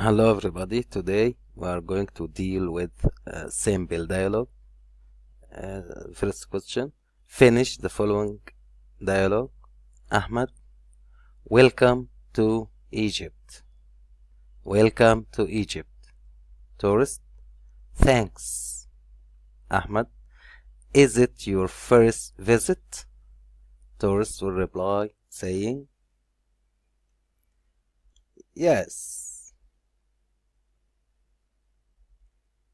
Hello everybody, today we are going to deal with simple dialogue. First question, finish the following dialogue. Ahmed, welcome to Egypt. Welcome to Egypt. Tourist, thanks. Ahmed, is it your first visit? Tourist will reply saying, yes,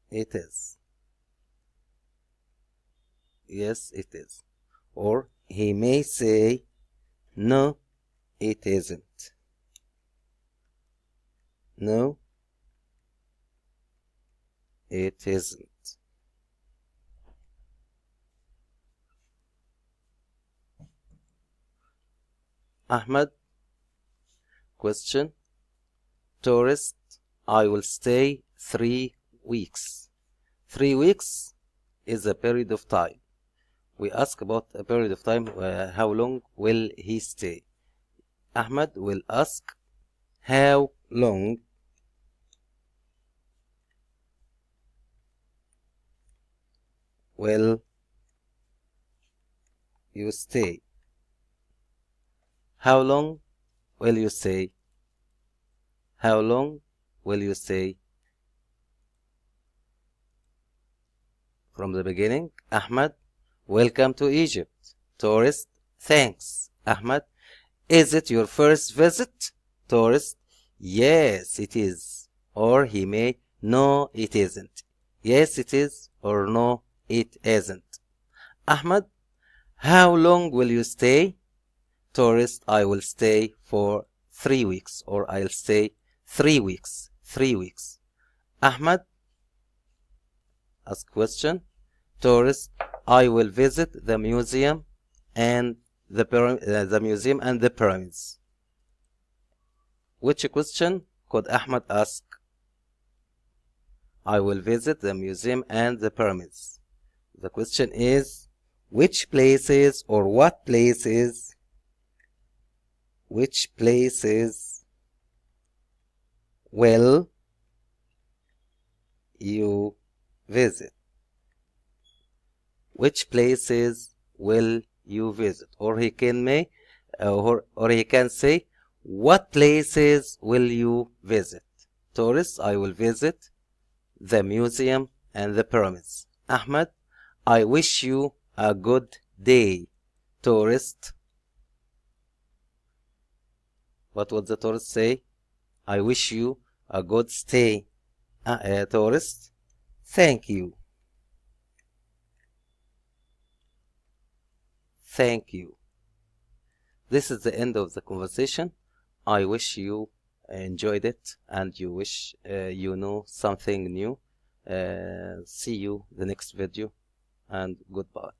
it is. Yes, it is. Or he may say, no, it isn't. No, it isn't. Ahmed, question. Tourist, I will stay 3 weeks. 3 weeks is a period of time. We ask about a period of time, how long will he stay? Ahmed will ask, how long will you stay? How long will you stay? How long will you stay? From the beginning, Ahmed, welcome to Egypt. Tourist, thanks. Ahmed, is it your first visit? Tourist, yes, it is. Or he may, no, it isn't. Yes, it is, or no, it isn't. Ahmed, how long will you stay? Tourist, I will stay for 3 weeks, or I'll stay 3 weeks. 3 weeks. Ahmed, ask question. Tourist, I will visit the museum and the museum and the pyramids. Which question could Ahmed ask? I will visit the museum and the pyramids. The question is, which places or what places? Which places will you visit? Which places will you visit? Or he can say, what places will you visit? Tourists, I will visit the museum and the pyramids. Ahmed, I wish you a good day. Tourist, what would the tourist say? I wish you a good stay. Tourist, thank you. Thank you. This is the end of the conversation. I wish you enjoyed it and you wish you know something new. See you the next video and goodbye.